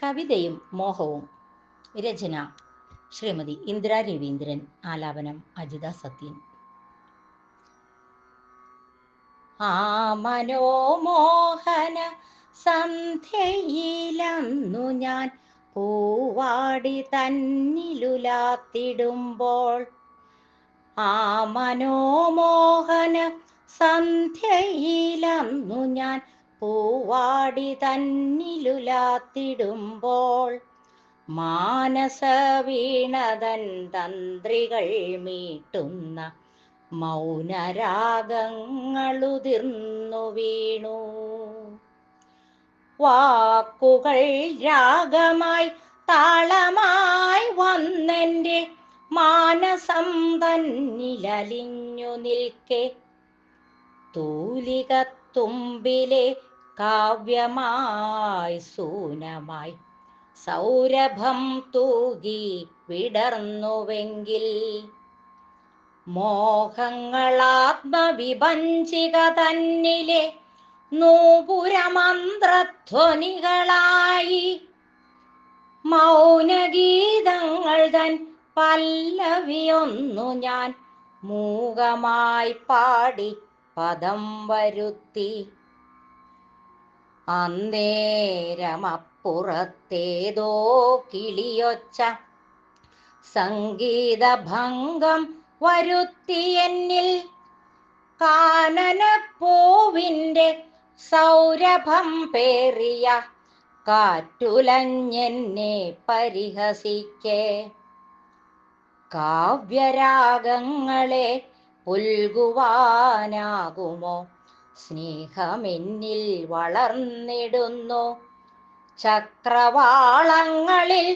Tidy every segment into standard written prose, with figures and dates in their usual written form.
കവിതയും മോഹവും. രചന ശ്രീമതി ഇന്ദിരാ രവീന്ദ്രൻ. ആലാപനം അജിത സത്യൻ. ആ മനോമോഹന സന്ധ്യയിലന്നു ഞാൻ പൂവാടി തന്നിലുലാത്തിടുമ്പോൾ, ആ മനോമോഹന സന്ധ്യയിലന്നു ഞാൻ പൂവാടി തന്നിലുലാത്തിടുമ്പോൾ, മാനസ വീണതൻ തന്ത്രികൾ മീട്ടുന്ന മൗനരാഗങ്ങളുതിർന്നു വീണു. വാക്കുകൾ രാഗമായി താളമായി വന്നെൻ്റെ മാനസം തന്നിലലിഞ്ഞു നിൽക്കെ, തൂലികത്തുമ്പിലെ കാവ്യമായി സൂനമായി സൗരഭം തൂകി വിടർന്നുവെങ്കിൽ, മോഹങ്ങളാത്മവിഭഞ്ചിക തന്നിലെ നൂപുരമന്ത്രധ്വനികളായി മൗനഗീതങ്ങൾ തൻ പല്ലവിയൊന്നു ഞാൻ മൂകമായി പാടി പദം വരുത്തി. അന്നേരമപ്പുറത്തേതോ കിളിയൊച്ച സംഗീതഭംഗം വരുത്തിയെന്നിൽ, കാനനപ്പൂവിൻ്റെ സൗരഭം പേറിയ കാറ്റുലഞ്ഞെന്നെ പരിഹസിക്കെ. കാവ്യരാഗങ്ങളെ പുൽകുവാനാകുമോ സ്നേഹമെന്നിൽ വളർന്നിടുന്നു, ചക്രവാളങ്ങളിൽ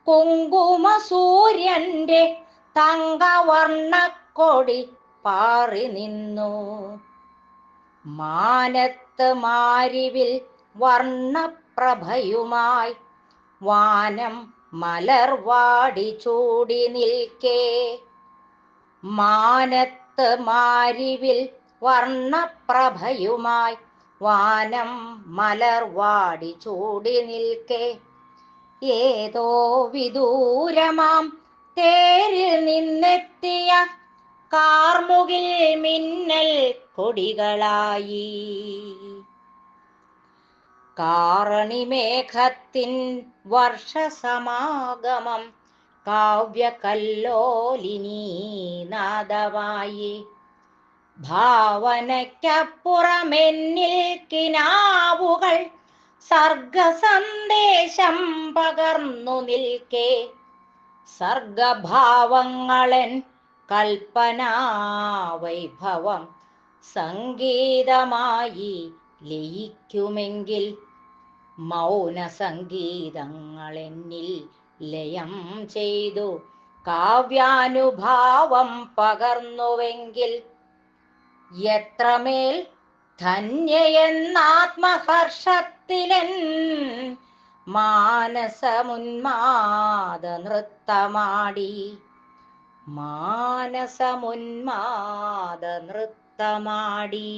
കുങ്കുമസൂര്യൻ്റെ തങ്കവർണ്ണക്കൊടി പാറി നിന്നു. മാനത്ത് മാരിവിൽ വർണ്ണപ്രഭയുമായി വാനം മലർവാടി ചൂടി നിൽക്കെ, മാനത്ത് മാരിവിൽ വർണ്ണപ്രഭയുമായി വാനം മലർവാടി ചൂടി നിൽക്കെ, ഏതോ വിദൂരമാം തേരിൽ നിന്നെത്തിയ കാർമുകിൽ മിന്നൽ കൊടികളായി, കാറണിമേഘത്തിൻ വർഷസമാഗമം കാവ്യകല്ലോലിനീ നാദമായി, ഭാവനയ്ക്കപ്പുറമെന്നിൽ കിനാവുകൾ സർഗസന്ദേശം പകർന്നു നിൽക്കെ, സർഗഭാവങ്ങളൻ കൽപ്പനാവൈഭവം സംഗീതമായി ലയിക്കുമെങ്കിൽ, മൗനസംഗീതങ്ങളെന്നിൽ ലയം ചെയ്തു കാവ്യാനുഭാവം പകർന്നുവെങ്കിൽ, എത്രമേൽ ധന്യയെന്നാത്മഹർഷത്തിലെൻ മാനസമുന്മാദ നൃത്തമാടി, മാനസമുന്മാദ നൃത്തമാടി.